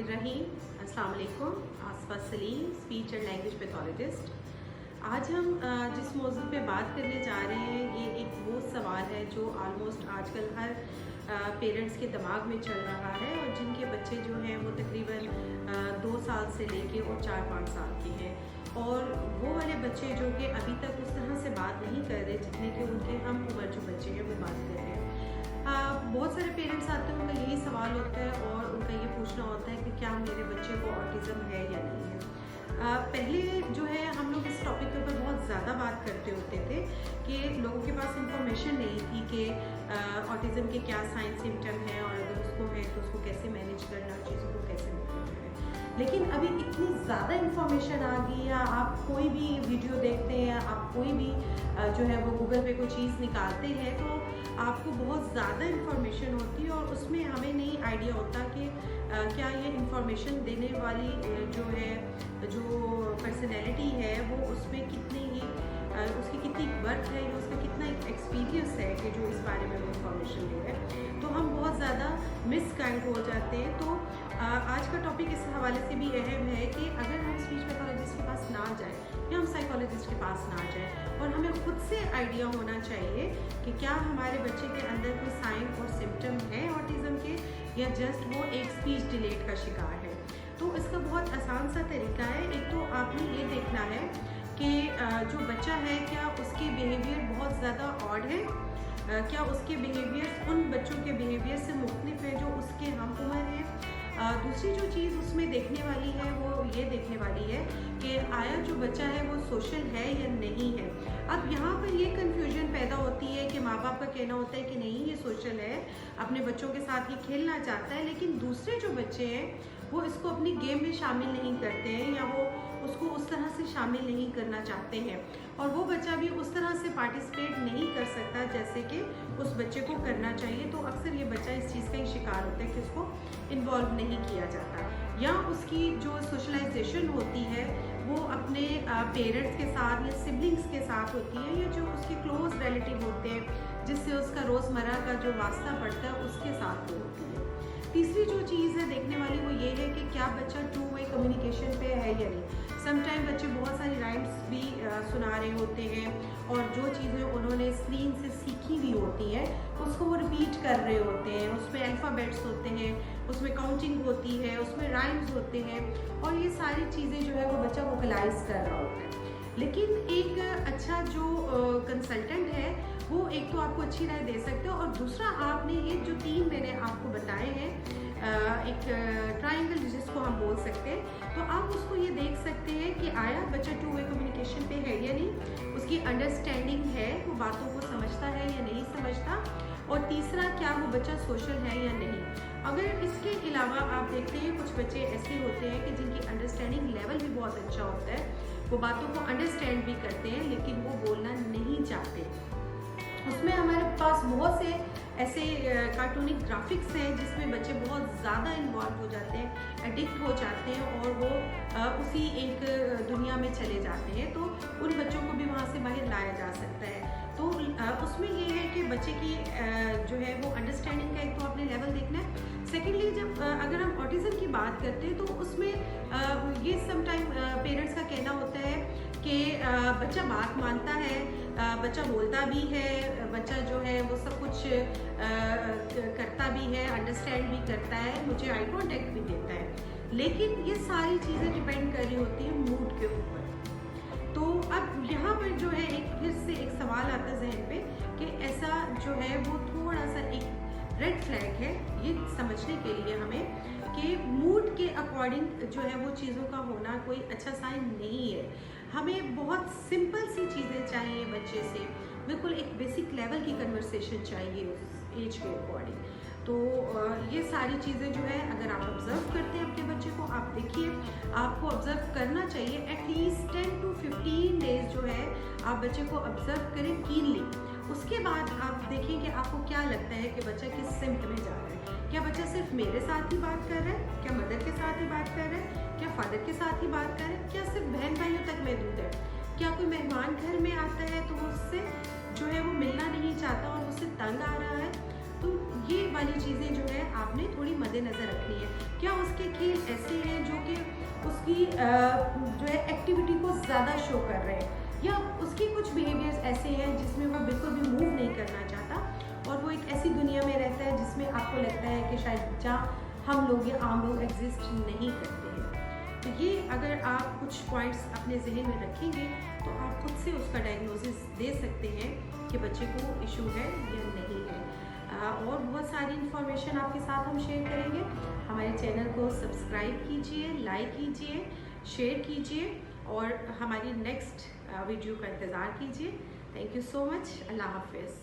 बिस्मिल्लाहिर्रहमानिर्रहीम। अस्सलाम वालेकुम। Asfa Saleem, speech and language pathologist. आज हम जिस मौजू पे बात करने जा रहे हैं ये एक वो सवाल है जो ऑलमोस्ट आजकल हर पेरेंट्स के दिमाग में चल रहा है और जिनके बच्चे जो हैं वो तकरीबन 2 साल से लेके और 4-5 साल के हैं और वो वाले बच्चे जो कि अभी तक उस तरह से बात नहीं कर रहे जितने कि उनके हम उम्र जो बच्चे हैं वो बात कर रहे हैं। बहुत सारे पेरेंट्स आते हैं, उनका यही सवाल होता है और उनका ये पूछना होता है कि क्या मेरे बच्चे को ऑटिज़म है या नहीं है। पहले जो है हम लोग इस टॉपिक के ऊपर बहुत ज़्यादा बात करते होते थे कि लोगों के पास इंफॉर्मेशन नहीं थी कि ऑटिज़म के क्या साइन सिम्टम हैं और अगर उसको है तो उसको कैसे मैनेज करना, चीज़ों को कैसे करना है। लेकिन अभी इतनी ज़्यादा इंफॉर्मेशन आ गई है, आप कोई भी वीडियो देखते हैं, आप कोई भी जो है वो गूगल पे कोई चीज़ निकालते हैं तो आपको बहुत ज़्यादा इंफॉर्मेशन होती है और उसमें हमें नहीं आइडिया होता कि क्या ये इंफॉर्मेशन देने वाली जो पर्सनैलिटी है वो उसमें कितनी ही उसकी कितनी वर्थ है या उसका कितना एक्सपीरियंस है कि जो इस बारे में वो इंफॉर्मेशन दे रहा है, तो हम बहुत ज़्यादा मिसगाइड हो जाते हैं। तो आज का टॉपिक इस हवाले से भी अहम है कि अगर हम स्पीच पैथोलॉजिस्ट के पास ना जाएं या हम साइकोलॉजिस्ट के पास ना जाएं और हमें खुद से आइडिया होना चाहिए कि क्या हमारे बच्चे के अंदर कोई साइन और सिम्टम है ऑटिज़म के या जस्ट वो एक स्पीच डिलेट का शिकार है। तो इसका बहुत आसान सा तरीका है। एक तो आपने ये देखना है कि जो बच्चा है क्या उसके बिहेवियर बहुत ज़्यादा ऑड है, क्या उसके बिहेवियर्स उन बच्चों के बिहेवियर से मुख्तलिफ है जो उसके हम उम्र हैं। दूसरी जो चीज़ उसमें देखने वाली है वो ये देखने वाली है कि आया जो बच्चा है वो सोशल है या नहीं है। अब यहाँ पर ये कन्फ्यूजन पैदा होती है कि माँ बाप का कहना होता है कि नहीं ये सोशल है, अपने बच्चों के साथ ये खेलना चाहता है, लेकिन दूसरे जो बच्चे हैं वो इसको अपनी गेम में शामिल नहीं करते हैं या वो उसको उस तरह से शामिल नहीं करना चाहते हैं और वो बच्चा भी उस तरह से पार्टिसिपेट नहीं कर सकता जैसे कि उस बच्चे को करना चाहिए। तो अक्सर ये बच्चा इस चीज़ का ही शिकार होता है कि उसको इन्वॉल्व नहीं किया जाता या उसकी जो सोशलाइजेशन होती है वो अपने पेरेंट्स के साथ या सिबलिंग्स के साथ होती है या जो उसके क्लोज रिलेटिव होते हैं जिससे उसका रोज़मर्रा का जो वास्ता पड़ता है उसके साथ वो होती है। तीसरी जो चीज़ है देखने वाली वो ये है कि क्या बच्चा 2 वे कम्युनिकेशन पे है या नहीं। समटाइम बच्चे बहुत सारी राइम्स भी सुना रहे होते हैं और जो चीज़ें उन्होंने स्क्रीन से सीखी हुई होती हैं उसको वो रिपीट कर रहे होते हैं। उसमें अल्फ़ाबेट्स होते हैं, उसमें काउंटिंग होती है, उसमें राइम्स होते हैं और ये सारी चीज़ें जो है वो बच्चा वोकलाइज कर रहा होता है। लेकिन एक अच्छा जो कंसल्टेंट है वो एक तो आपको अच्छी राय दे सकते हो और दूसरा आपने ये जो 3 मैंने आपको बताए हैं एक ट्रायंगल जिसको हम बोल सकते हैं, तो आप उसको ये देख सकते हैं कि आया बच्चा 2 वे कम्युनिकेशन पे है या नहीं, उसकी अंडरस्टैंडिंग है, वो बातों को समझता है या नहीं समझता, और तीसरा क्या वो बच्चा सोशल है या नहीं। अगर इसके अलावा आप देखते हैं कुछ बच्चे ऐसे होते हैं कि जिनकी अंडरस्टैंडिंग लेवल भी बहुत अच्छा होता है, वो बातों को अंडरस्टैंड भी करते हैं लेकिन वो बोलना नहीं चाहते। उसमें हमारे पास बहुत से ऐसे कार्टूनिक ग्राफिक्स हैं जिसमें बच्चे बहुत ज़्यादा इन्वॉल्व हो जाते हैं, एडिक्ट हो जाते हैं और वो उसी एक दुनिया में चले जाते हैं। तो उन बच्चों को भी वहाँ से बाहर लाया जा सकता है। तो उसमें ये है कि बच्चे की जो है वो अंडरस्टैंडिंग का एक तो आपने लेवल देखना है। सेकेंडली जब अगर हम ऑटिज़म की बात करते हैं तो उसमें ये समटाइम पेरेंट्स का कहना होता है कि बच्चा बात मानता है, बच्चा बोलता भी है, बच्चा जो है वो सब कुछ करता भी है, अंडरस्टैंड भी करता है, मुझे आई कॉन्टेक्ट भी देता है। लेकिन ये सारी चीज़ें डिपेंड कर रही होती हैं मूड के ऊपर। तो अब यहाँ पर जो है एक फिर से एक सवाल आता है जहन पे कि ऐसा जो है वो थोड़ा सा एक रेड फ्लैग है ये समझने के लिए हमें कि मूड के अकॉर्डिंग जो है वो चीज़ों का होना कोई अच्छा साइन नहीं है। हमें बहुत सिंपल सी चीज़ें चाहिए बच्चे से, बिल्कुल एक बेसिक लेवल की कन्वर्सेशन चाहिए उस एज के अकॉर्डिंग। तो ये सारी चीज़ें जो है अगर आप ऑब्ज़र्व करते हैं अपने बच्चे को, आप देखिए आपको ऑब्ज़र्व करना चाहिए एटलीस्ट 10 to 15 डेज जो है आप बच्चे को ऑब्ज़र्व करें कीनली। उसके बाद आप देखें कि आपको क्या लगता है कि बच्चा किस सिम्ट में जा रहा है। क्या बच्चा सिर्फ मेरे साथ ही बात कर रहा है, क्या मदर के साथ ही बात कर रहा है, क्या फादर के साथ ही बात कर रहा है, क्या सिर्फ बहन भाइयों तक महदूद है, क्या कोई मेहमान घर में आता है तो वो उससे जो है वो मिलना नहीं चाहता और उससे तंग आ रहा है। तो ये वाली चीज़ें जो है आपने थोड़ी मद्देनज़र रखनी है। क्या उसके खेल ऐसे हैं जो कि उसकी जो है एक्टिविटी को ज़्यादा शो कर रहे हैं, या उसके कुछ बिहेवियर्स ऐसे हैं जिसमें वो बिल्कुल भी मूव नहीं करना चाहता और वो एक ऐसी दुनिया में रहता है जिसमें आपको लगता है कि शायद जहाँ हम लोग या आम लोग एग्जिस्ट नहीं करते हैं। तो ये अगर आप कुछ पॉइंट्स अपने जहन में रखेंगे तो आप खुद से उसका डायग्नोसिस दे सकते हैं कि बच्चे को इशू है या नहीं है। और बहुत सारी इन्फॉर्मेशन आपके साथ हम शेयर करेंगे। हमारे चैनल को सब्सक्राइब कीजिए, लाइक कीजिए, शेयर कीजिए और हमारी नेक्स्ट वीडियो का इंतज़ार कीजिए। Thank you so much. अल्लाह हाफिज़।